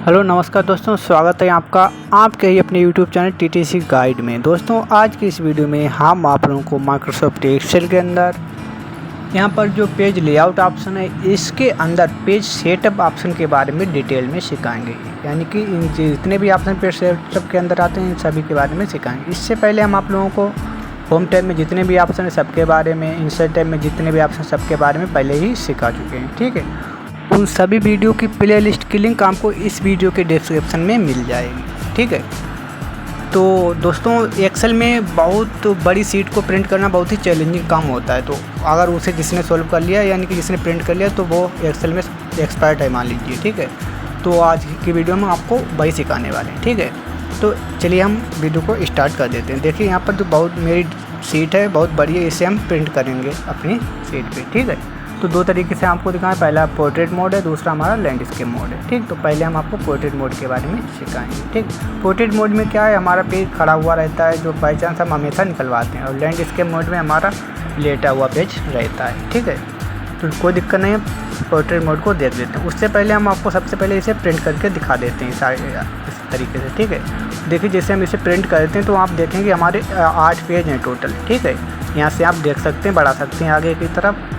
Hello नमस्कार दोस्तों, स्वागत है आपका आपके ही अपने यूट्यूब चैनल टीटीसी गाइड में। दोस्तों आज की इस वीडियो में हम आप लोगों को माइक्रोसॉफ्ट एक्सेल के अंदर यहाँ पर जो पेज लेआउट ऑप्शन है, इसके अंदर पेज सेटअप ऑप्शन के बारे में डिटेल में सिखाएंगे। यानी कि इन जितने भी ऑप्शन पेज सेटअप के अंदर आते हैं इन सभी के बारे में सिखाएंगे। इससे पहले हम आप लोगों को होम टैब में जितने भी ऑप्शन है सबके बारे में, इंसर्ट टैब में जितने भी ऑप्शन सबके बारे में पहले ही सिखा चुके हैं। ठीक है, उन सभी वीडियो की प्ले लिस्ट की लिंक आपको इस वीडियो के डिस्क्रिप्शन में मिल जाएगी। ठीक है, तो दोस्तों एक्सेल में बहुत बड़ी सीट को प्रिंट करना बहुत ही चैलेंजिंग काम होता है। तो अगर उसे जिसने सॉल्व कर लिया यानी कि जिसने प्रिंट कर लिया तो वो एक्सेल में एक्सपर्ट है मान लीजिए। ठीक है, तो आज की वीडियो में आपको वही सिखाने वाले हैं। ठीक है, तो चलिए हम वीडियो को स्टार्ट कर देते हैं। देखिए यहाँ पर जो बहुत मेरी सीट है बहुत बड़ी है, इसे हम प्रिंट करेंगे अपनी सीट पर। ठीक है, तो दो तरीके से आपको दिखाएं, पहला पोर्ट्रेट मोड है, दूसरा हमारा लैंडस्केप मोड है। ठीक, तो पहले हम आपको पोर्ट्रेट मोड के बारे में सिखाएंगे। ठीक, पोर्ट्रेट मोड में क्या है, हमारा पेज खड़ा हुआ रहता है जो बाई चांस हम हमेशा निकलवाते हैं, और लैंडस्केप मोड में हमारा लेटा हुआ पेज रहता है। ठीक है, तो कोई दिक्कत नहीं है, पोर्ट्रेट मोड को देख लेते हैं। उससे पहले हम आपको सबसे पहले इसे प्रिंट करके दिखा देते हैं इस तरीके से। ठीक है, देखिए जैसे हम इसे प्रिंट करते हैं तो आप देखेंगे हमारे 8 पेज हैं टोटल। ठीक है, यहाँ से आप देख सकते हैं, बढ़ा सकते हैं आगे की तरफ,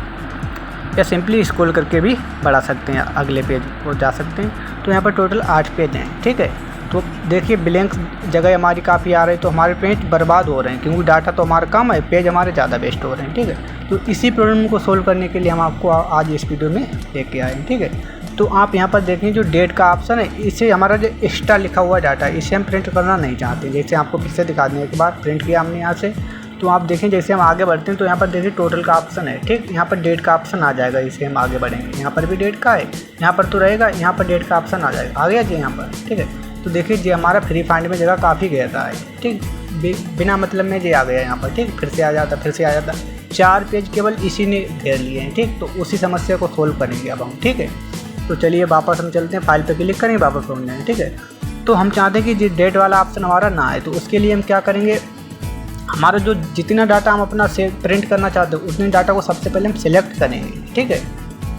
या सिंपली स्क्रॉल करके भी बढ़ा सकते हैं, अगले पेज को जा सकते हैं। तो यहाँ पर टोटल 8 पेज हैं। ठीक है, तो देखिए ब्लैंक जगह हमारी काफ़ी आ रही है, तो हमारे पेज बर्बाद हो रहे हैं क्योंकि डाटा तो हमारा कम है, पेज हमारे ज़्यादा वेस्ट हो रहे हैं। ठीक है, तो इसी प्रॉब्लम को सोल्व करने के लिए हम आपको आज इस वीडियो में लेके आए हैं। ठीक है, तो आप यहाँ पर देखें जो डेट का ऑप्शन है, इसे हमारा जो एक्स्ट्रा लिखा हुआ डाटा है इसे हम प्रिंट करना नहीं चाहते। जैसे आपको फिर से दिखा देने के बाद प्रिंट किया हमने यहाँ से, तो आप देखें जैसे हम आगे बढ़ते हैं तो यहाँ पर देखिए टोटल का ऑप्शन है। ठीक, यहाँ पर डेट का ऑप्शन आ जाएगा, इसे हम आगे बढ़ेंगे, यहाँ पर भी डेट का है, यहाँ पर तो रहेगा, यहाँ पर डेट का ऑप्शन आ जाएगा, आ गया जी यहाँ पर। ठीक है, तो देखिए जी हमारा फ्री फाइंड में जगह काफ़ी घेरता है। ठीक, बिना मतलब में ये आ गया यहाँ पर। ठीक, फिर से आ जाता, फिर से आ जाता, 4 पेज केवल इसी ने घेर लिए हैं। ठीक, तो उसी समस्या को सोल्व करेंगे अब हम। ठीक है, तो चलिए वापस हम चलते हैं, फाइल पर क्लिक करेंगे, वापस हो जाएंगे। ठीक है, तो हम चाहते हैं कि डेट वाला ऑप्शन हमारा ना आए, तो उसके लिए हम क्या करेंगे, हमारा जो जितना डाटा हम अपना से प्रिंट करना चाहते हैं उतने डाटा को सबसे पहले हम सिलेक्ट करेंगे। ठीक है,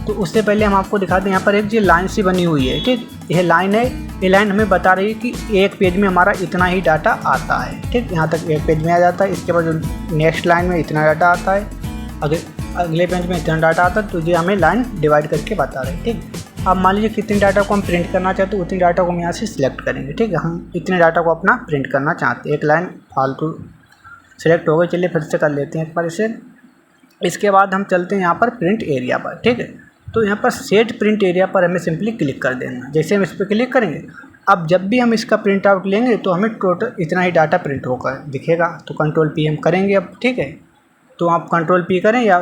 तो उससे पहले हम आपको दिखाते हैं, यहाँ पर एक जो लाइन सी बनी हुई है। ठीक, यह लाइन है, ये लाइन हमें बता रही है कि एक पेज में हमारा इतना ही डाटा आता है। ठीक, यहाँ तक एक पेज में आ जाता है, इसके बाद जो नेक्स्ट लाइन में इतना डाटा आता है, अगले पेज में इतना डाटा आता है, तो ये हमें लाइन डिवाइड करके बता रहे हैं। ठीक, अब मान लीजिए कितने डाटा को हम प्रिंट करना चाहते हैं उतने डाटा को हम यहाँ से सिलेक्ट करेंगे। ठीक है, हम इतने डाटा को अपना प्रिंट करना चाहते हैं, एक लाइन फालतू सेलेक्ट हो गई। चलिए फिर से कर लेते हैं एक बार इसे। इसके बाद हम चलते हैं यहाँ पर प्रिंट एरिया पर। ठीक है, तो यहाँ पर सेट प्रिंट एरिया पर हमें सिंपली क्लिक कर देना। जैसे हम इस पर क्लिक करेंगे, अब जब भी हम इसका प्रिंट आउट लेंगे तो हमें टोटल इतना ही डाटा प्रिंट होकर दिखेगा। तो कंट्रोल पी हम करेंगे अब। ठीक है, तो आप कंट्रोल पी करें या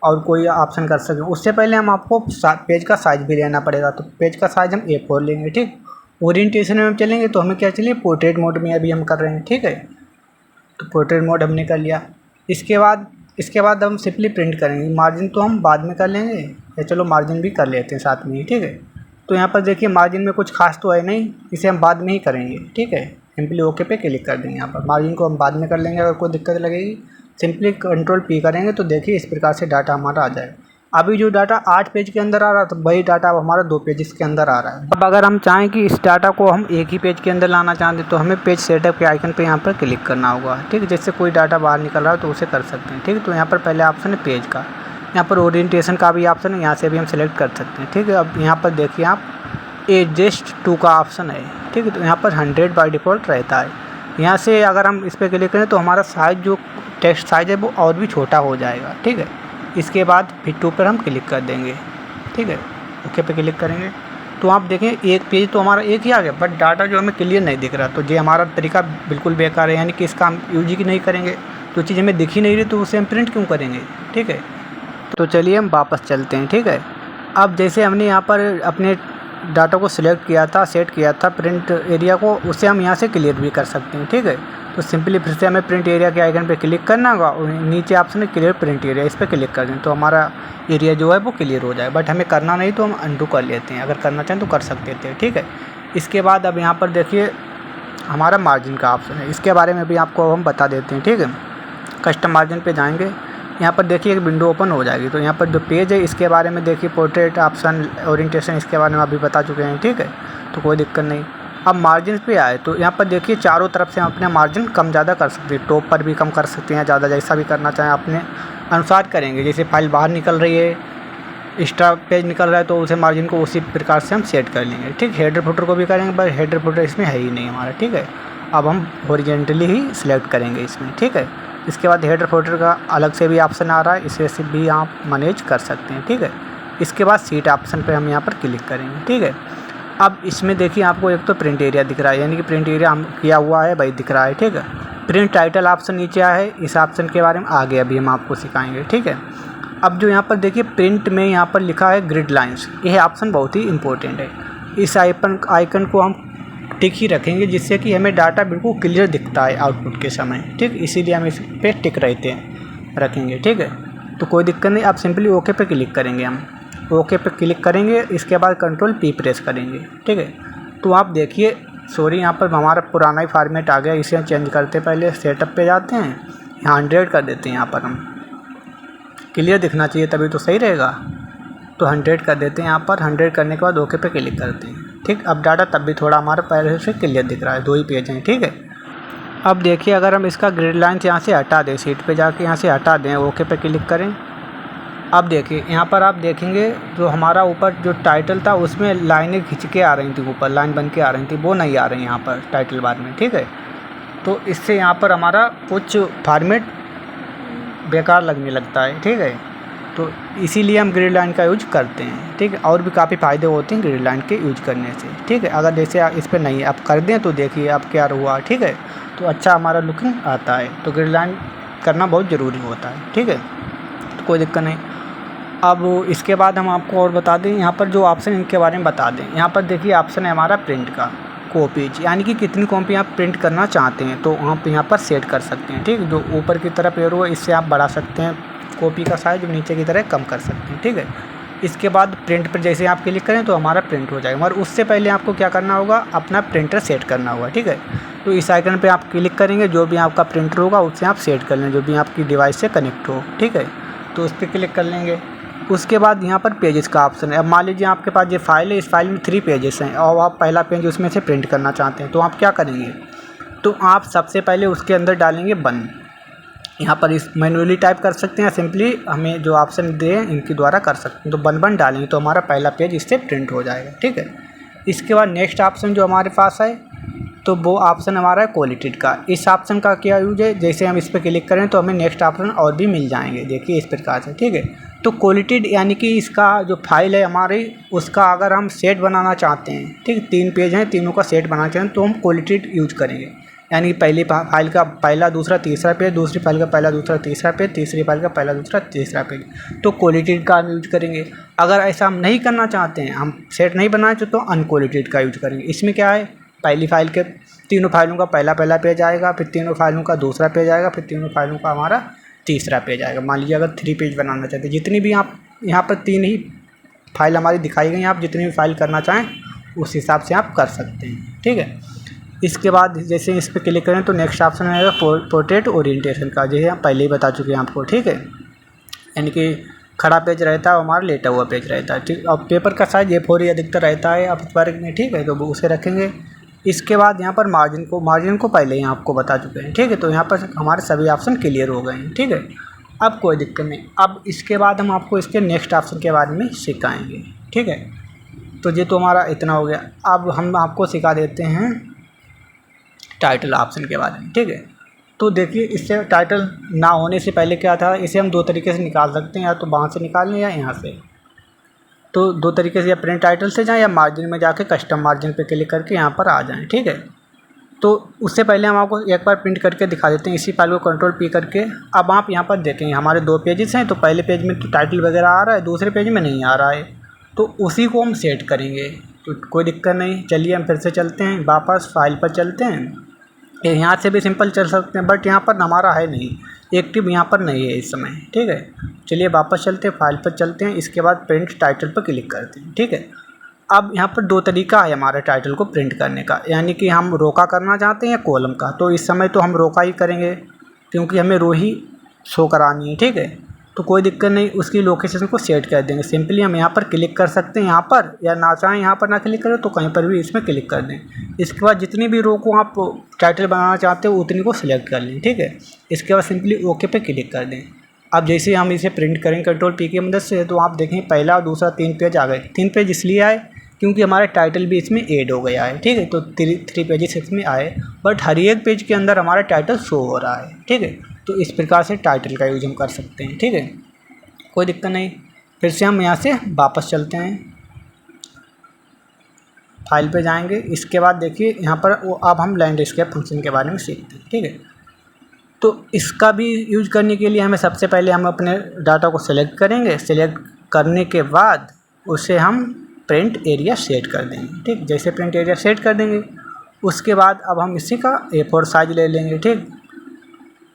और कोई ऑप्शन कर सकें। उससे पहले हम आपको पेज का साइज़ भी लेना पड़ेगा, तो पेज का साइज़ हम A4 लेंगे। ठीक, ओरिएंटेशन में हम चलेंगे तो हमें क्या चाहिए, पोर्ट्रेट मोड में अभी हम कर रहे हैं। ठीक है, तो पोर्ट्रेट मोड हमने कर लिया। इसके बाद हम सिंपली प्रिंट करेंगे। मार्जिन तो हम बाद में कर लेंगे, या चलो मार्जिन भी कर लेते हैं साथ में ही। ठीक है, तो यहाँ पर देखिए मार्जिन में कुछ खास तो है नहीं, इसे हम बाद में ही करेंगे। ठीक है, सिंपली ओके पे क्लिक कर देंगे। यहाँ पर मार्जिन को हम बाद में कर लेंगे, अगर कोई दिक्कत लगेगी सिंपली कंट्रोल पी करेंगे तो देखिए इस प्रकार से डाटा हमारा आ जाएगा। अभी जो डाटा 8 पेज के अंदर आ रहा था वही डाटा अब हमारा 2 पेजेस के अंदर आ रहा है। अब अगर हम चाहें कि इस डाटा को हम एक ही पेज के अंदर लाना चाहते हैं तो हमें पेज सेटअप के आइकन पे यहाँ पर क्लिक करना होगा। ठीक है, जैसे कोई डाटा बाहर निकल रहा है तो उसे कर सकते हैं। ठीक है, तो यहाँ पर पहले ऑप्शन है पेज का, यहाँ पर ओरिएंटेशन का भी ऑप्शन है, यहाँ से भी हम सेलेक्ट कर सकते हैं। ठीक है, अब यहाँ पर देखिए आप एडजस्ट टू का ऑप्शन है। ठीक है, तो यहाँ पर 100 बाई डिफ़ॉल्ट रहता है। यहाँ से अगर हम इस पर क्लिक करें तो हमारा साइज़ जो टेक्स्ट साइज़ है वो और भी छोटा हो जाएगा। ठीक है, इसके बाद फिर टू पर हम क्लिक कर देंगे। ठीक है, ओके पे क्लिक करेंगे तो आप देखें एक पेज तो हमारा एक ही आ गया, बट डाटा जो हमें क्लियर नहीं दिख रहा। तो ये हमारा तरीका बिल्कुल बेकार है, यानी कि इसका हम यूज ही नहीं करेंगे। तो चीज़ हमें दिख ही नहीं रही तो उसे हम प्रिंट क्यों करेंगे। ठीक है, तो चलिए हम वापस चलते हैं। ठीक है, अब जैसे हमने यहाँ पर अपने डाटा को सिलेक्ट किया था, सेट किया था प्रिंट एरिया को, उसे हम यहाँ से क्लियर भी कर सकते हैं। ठीक है, तो सिंपली फिर से हमें प्रिंट एरिया के आइकन पे क्लिक करना होगा और नीचे ऑप्शन है क्लियर प्रिंट एरिया, इस पर क्लिक कर दें तो हमारा एरिया जो है वो क्लियर हो जाए। बट हमें करना नहीं तो हम अंडू कर लेते हैं, अगर करना चाहें तो कर सकते थे। ठीक है, इसके बाद अब यहाँ पर देखिए हमारा मार्जिन का ऑप्शन है, इसके बारे में भी आपको हम बता देते हैं। ठीक है, कस्टम मार्जिन पे जाएंगे, यहाँ पर देखिए एक विंडो ओपन हो जाएगी। तो यहाँ पर जो पेज है इसके बारे में देखिए, पोर्ट्रेट ऑप्शन, ओरिएंटेशन, इसके बारे में अभी बता चुके हैं। ठीक है, तो कोई दिक्कत नहीं। अब मार्जिन पे आए तो यहाँ पर देखिए चारों तरफ से हम अपने मार्जिन कम ज़्यादा कर सकते हैं, टॉप पर भी कम कर सकते हैं, ज़्यादा जैसा भी करना चाहें अपने अनुसार करेंगे। जैसे फाइल बाहर निकल रही है, एक्स्ट्रा पेज निकल रहा है तो उसे मार्जिन को उसी प्रकार से हम सेट कर लेंगे, ठीक। हेडर फुटर को भी करेंगे, पर हेडर फुटर इसमें है ही नहीं हमारा, ठीक है। अब हम हॉरिजॉन्टली ही सिलेक्ट करेंगे इसमें, ठीक है। इसके बाद हेडर फुटर का अलग से भी ऑप्शन आ रहा है, इसे से भी आप मैनेज कर सकते हैं, ठीक है। इसके बाद सीट ऑप्शन पे हम यहाँ पर क्लिक करेंगे, ठीक है। अब इसमें देखिए आपको एक तो प्रिंट एरिया दिख रहा है, यानी कि प्रिंट एरिया हम किया हुआ है भाई दिख रहा है, ठीक है। प्रिंट टाइटल ऑप्शन नीचे आया है, इस ऑप्शन के बारे में आगे अभी हम आपको सिखाएंगे, ठीक है। अब जो यहाँ पर देखिए प्रिंट में यहाँ पर लिखा है ग्रिड लाइंस, यह ऑप्शन बहुत ही इंपॉर्टेंट है। इस आइकन को हम टिक ही रखेंगे जिससे कि हमें डाटा बिल्कुल क्लियर दिखता है आउटपुट के समय, ठीक। इसीलिए हम इस पर टिक रखेंगे, ठीक है। तो कोई दिक्कत नहीं, आप सिंपली ओके पे क्लिक करेंगे, हम ओके पे क्लिक करेंगे। इसके बाद कंट्रोल पी प्रेस करेंगे, ठीक है। तो आप देखिए सॉरी यहाँ पर हमारा पुराना ही फॉर्मेट आ गया, इसे हम चेंज करते पहले सेटअप पे जाते हैं, यहाँ 100 कर देते हैं। यहाँ पर हम क्लियर दिखना चाहिए तभी तो सही रहेगा, तो 100 कर देते हैं। यहाँ पर 100 करने के बाद ओके पे क्लिक करते हैं, ठीक। अब डाटा तब भी थोड़ा हमारा पहले से क्लियर दिख रहा है, 2 ही पेज हैं, ठीक है। अब देखिए अगर हम इसका ग्रिड लाइन यहाँ से हटा दें, सीट पे जाके यहाँ से हटा दें, ओके पे क्लिक करें। अब देखिए यहाँ पर आप देखेंगे जो हमारा ऊपर जो टाइटल था उसमें लाइनें खिंच के आ रही थी, ऊपर लाइन बन के आ रही थी, वो नहीं आ रही यहाँ पर टाइटल बार में, ठीक है। तो इससे यहाँ पर हमारा कुछ फॉर्मेट बेकार लगने लगता है, ठीक है। तो इसीलिए हम ग्रिड लाइन का यूज करते हैं, ठीक है। और भी काफ़ी फ़ायदे होते हैं ग्रिड लाइन के यूज करने से, ठीक है। अगर जैसे इस पर नहीं आप कर दें तो देखिए अब क्या हुआ, ठीक है। तो अच्छा हमारा लुकिंग आता है, तो ग्रिड लाइन करना बहुत ज़रूरी होता है, ठीक है। तो कोई दिक्कत नहीं। अब इसके बाद हम आपको और बता दें, यहाँ पर जो ऑप्शन इनके बारे में बता दें। यहाँ पर देखिए ऑप्शन है हमारा प्रिंट का, कॉपीज, यानी कि कितनी कॉपी आप प्रिंट करना चाहते हैं तो आप यहाँ पर सेट कर सकते हैं, ठीक। जो ऊपर की तरफ एरो है इससे आप बढ़ा सकते हैं कॉपी का साइज, नीचे की तरह कम कर सकते हैं, ठीक है। इसके बाद प्रिंट पर जैसे आप क्लिक करें तो हमारा प्रिंट हो जाएगा, मगर उससे पहले आपको क्या करना होगा, अपना प्रिंटर सेट करना होगा, ठीक है। तो इस आइकन पे आप क्लिक करेंगे, जो भी आपका प्रिंटर होगा उससे आप सेट कर लें, जो भी आपकी डिवाइस से कनेक्ट हो, ठीक है। तो उस पर क्लिक कर लेंगे। उसके बाद यहाँ पर पेजेस का ऑप्शन है। अब मान लीजिए आपके पास ये फाइल है, इस फाइल में 3 पेजेस हैं और आप पहला पेज उसमें से प्रिंट करना चाहते हैं, तो आप क्या करेंगे, तो आप सबसे पहले उसके अंदर डालेंगे 1। यहाँ पर इस मैनुअली टाइप कर सकते हैं, सिंपली हमें जो ऑप्शन दे इनके द्वारा कर सकते हैं। तो 1 डालेंगे तो हमारा पहला पेज इससे प्रिंट हो जाएगा, ठीक है। इसके बाद नेक्स्ट ऑप्शन जो हमारे पास है तो वो ऑप्शन हमारा है क्वालिटीड का। इस ऑप्शन का क्या यूज है, जैसे हम इस पर क्लिक करें तो हमें नेक्स्ट ऑप्शन और भी मिल जाएंगे, देखिए इस प्रकार से, ठीक है। तो क्वालिटीड यानी कि इसका जो फाइल है हमारी उसका अगर हम सेट बनाना चाहते हैं, ठीक, 3 पेज हैं, तीनों का सेट बनाना चाहते हैं तो हम क्वालिटीड यूज करेंगे। यानी पहली फाइल का पहला दूसरा तीसरा पेज, दूसरी फाइल का पहला दूसरा तीसरा पेज, तीसरी फाइल का पहला दूसरा तीसरा पेज, तो क्वालिटीड का हम यूज करेंगे। अगर ऐसा हम नहीं करना चाहते हैं, हम सेट नहीं बनाना चाहते तो अनक्वालिटीड का यूज करेंगे। इसमें क्या है, पहली फाइल के तीनों फाइलों का पहला पेज आएगा, फिर तीनों फाइलों का दूसरा पेज आएगा, फिर तीनों फाइलों का हमारा तीसरा पेज आएगा। मान लीजिए अगर 3 पेज बनाना चाहते हैं, जितनी भी आप यहाँ पर 3 ही फाइल हमारी दिखाई गई हैं, आप जितनी भी फाइल करना चाहें उस हिसाब से आप कर सकते हैं, ठीक है। इसके बाद जैसे इस पर क्लिक करें तो नेक्स्ट ऑप्शन आएगा पोर्ट्रेट ओरिएंटेशन का, जैसे हम पहले ही बता चुके हैं आपको, ठीक है। यानी कि खड़ा पेज रहता है, हमारा लेटा हुआ पेज रहता है, ठीक। और पेपर का साइज A4 ही अधिकतर रहता है अब वर्ग में, ठीक है, तो वो उसे रखेंगे। इसके बाद यहाँ पर मार्जिन को पहले ही आपको बता चुके हैं, ठीक है। तो यहाँ पर हमारे सभी ऑप्शन क्लियर हो गए हैं, ठीक है। अब कोई दिक्कत नहीं। अब इसके बाद हम आपको इसके नेक्स्ट ऑप्शन के बारे में सिखाएंगे, ठीक है। तो ये तो हमारा इतना हो गया। अब हम आपको सिखा देते हैं टाइटल ऑप्शन के बारे में, ठीक है। तो देखिए इससे टाइटल ना होने से पहले क्या था, इसे हम 2 तरीके से निकाल सकते हैं, या तो वहाँ से निकाल लें या यहाँ से। तो 2 तरीके से, या प्रिंट टाइटल से जाएं या मार्जिन में जाके कस्टम मार्जिन पे क्लिक करके यहाँ पर आ जाएं, ठीक है। तो उससे पहले हम आपको एक बार प्रिंट करके दिखा देते हैं, इसी फाइल को कंट्रोल P करके। अब आप यहाँ पर देखेंगे हमारे 2 पेजेस हैं, तो पहले पेज में तो टाइटल वगैरह आ रहा है, दूसरे पेज में नहीं आ रहा है, तो उसी को हम सेट करेंगे। तो कोई दिक्कत नहीं, चलिए हम फिर से चलते हैं, वापस फाइल पर चलते हैं। यहाँ से भी सिंपल चल सकते हैं, बट यहाँ पर हमारा है नहीं, एक्टिव यहाँ पर नहीं है इस समय, ठीक है। चलिए वापस चलते हैं, फाइल पर चलते हैं, इसके बाद प्रिंट टाइटल पर क्लिक करते हैं, ठीक है। अब यहाँ पर 2 तरीका है हमारे टाइटल को प्रिंट करने का, यानी कि हम रो का करना चाहते हैं या कॉलम का। तो इस समय तो हम रो का ही करेंगे क्योंकि हमें रो ही शो करानी है, ठीक है। तो कोई दिक्कत नहीं, उसकी लोकेशन को सेट कर देंगे। सिंपली हम यहाँ पर क्लिक कर सकते हैं यहाँ पर, या ना चाहें यहाँ पर ना क्लिक करें तो कहीं पर भी इसमें क्लिक कर दें। इसके बाद जितनी भी रो को आप टाइटल बनाना चाहते हो उतनी को सिलेक्ट कर लें, ठीक है। इसके बाद सिंपली ओके पे क्लिक कर दें। अब जैसे हम इसे प्रिंट करें कंट्रोल पी की मदद से, तो आप देखें पहला और दूसरा 3 पेज आ गए। 3 पेज इसलिए आए क्योंकि हमारा टाइटल भी इसमें ऐड हो गया है, ठीक है। तो 3 पेजेस इसमें आए, बट हर एक पेज के अंदर हमारा टाइटल शो हो रहा है, ठीक है। तो इस प्रकार से टाइटल का यूज हम कर सकते हैं, ठीक है, कोई दिक्कत नहीं। फिर से हम यहाँ से वापस चलते हैं, फाइल पे जाएंगे। इसके बाद देखिए यहाँ पर अब हम लैंडस्केप फंक्शन के बारे में सीखते हैं, ठीक है। तो इसका भी यूज करने के लिए हमें सबसे पहले हम अपने डाटा को सिलेक्ट करेंगे। सिलेक्ट करने के बाद उसे हम प्रिंट एरिया सेट कर देंगे, ठीक। जैसे प्रिंट एरिया सेट कर देंगे उसके बाद अब हम इसी का A4 साइज ले लेंगे, ठीक।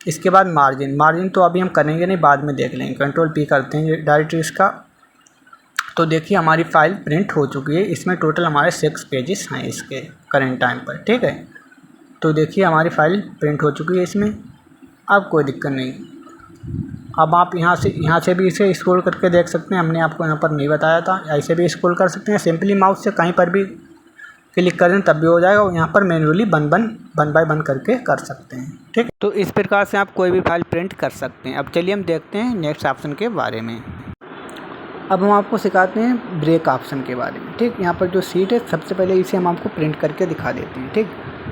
इसके बाद मार्जिन तो अभी हम करेंगे नहीं, बाद में देख लेंगे। कंट्रोल P करते हैं डायरेक्ट इसका। तो देखिए हमारी फ़ाइल प्रिंट हो चुकी है। इसमें टोटल हमारे 6 पेजेस हैं इसके करंट टाइम पर, ठीक है। तो देखिए हमारी फ़ाइल प्रिंट हो चुकी है इसमें। अब कोई दिक्कत नहीं। अब आप यहाँ से भी इसे स्क्रॉल करके देख सकते हैं। हमने आपको यहाँ पर नहीं बताया था, ऐसे भी स्क्रॉल कर सकते हैं। सिंपली माउस से कहीं पर भी क्लिक करें तब भी हो जाएगा। और यहाँ पर मैन्युअली वन बाय वन करके कर सकते हैं, ठीक है। तो इस प्रकार से आप कोई भी फाइल प्रिंट कर सकते हैं। अब चलिए हम देखते हैं नेक्स्ट ऑप्शन के बारे में। अब हम आपको सिखाते हैं ब्रेक ऑप्शन के बारे में, ठीक। यहाँ पर जो सीट है सबसे पहले इसे हम आपको प्रिंट करके दिखा देते हैं, ठीक।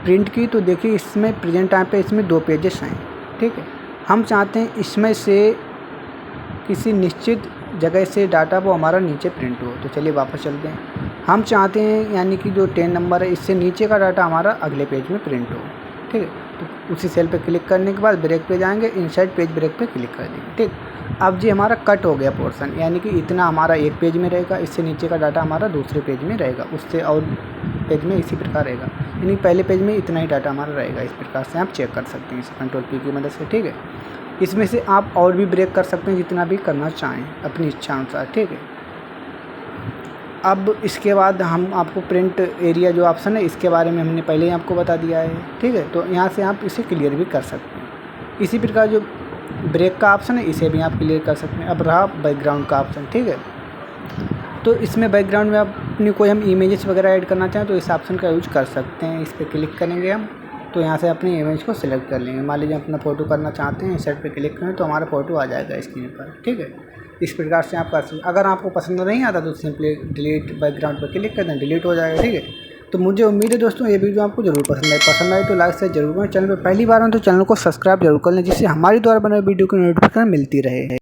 प्रिंट की तो देखिए इसमें प्रेजेंट टाइम पे इसमें 2 पेजेस हैं, ठीक है। हम चाहते हैं इसमें से किसी निश्चित जगह से डाटा वो हमारा नीचे प्रिंट हो। तो चलिए वापस चलते हैं। हम चाहते हैं यानी कि जो 10 नंबर है इससे नीचे का डाटा हमारा अगले पेज में प्रिंट हो, ठीक है। तो उसी सेल पे क्लिक करने के बाद ब्रेक पे जाएंगे, इनसाइड पेज ब्रेक पे क्लिक कर देंगे, ठीक। अब जी हमारा कट हो गया पोर्शन, यानी कि इतना हमारा एक पेज में रहेगा, इससे नीचे का डाटा हमारा दूसरे पेज में रहेगा, उससे और पेज में इसी प्रकार रहेगा। यानी पहले पेज में इतना ही डाटा हमारा रहेगा। इस प्रकार से आप चेक कर सकते हैं इसे कंट्रोल P की मदद से, ठीक है। इसमें से आप और भी ब्रेक कर सकते हैं जितना भी करना चाहें अपनी इच्छा अनुसार, ठीक है। अब इसके बाद हम आपको प्रिंट एरिया जो ऑप्शन है इसके बारे में हमने पहले ही आपको बता दिया है, ठीक है। तो यहाँ से आप इसे क्लियर भी कर सकते हैं। इसी प्रकार जो ब्रेक का ऑप्शन है इसे भी आप क्लियर कर सकते हैं। अब रहा बैकग्राउंड का ऑप्शन, ठीक है। तो इसमें बैकग्राउंड में अपनी कोई हम इमेजेस वगैरह ऐड करना चाहें तो इस ऑप्शन का यूज कर सकते हैं। इस पर क्लिक करेंगे हम, तो यहाँ से अपनी इमेज को सिलेक्ट कर लेंगे। मान लीजिए अपना फ़ोटो करना चाहते हैं, इंसर्ट पे क्लिक करें तो हमारा फ़ोटो आ जाएगा स्क्रीन पर, ठीक है। इस प्रकार से आप कर सकते हैं। अगर आपको पसंद नहीं आता तो सिंपली डिलीट बैकग्राउंड पर क्लिक कर दें, डिलीट हो जाएगा, ठीक है। तो मुझे उम्मीद है दोस्तों ये वीडियो आपको जरूर पसंद आए तो लाइक से जरूर करें। चैनल पर पहली बार हो तो चैनल को सब्सक्राइब जरूर कर लें, जिससे हमारी द्वारा बने वीडियो की नोटिफिकेशन मिलती रहे।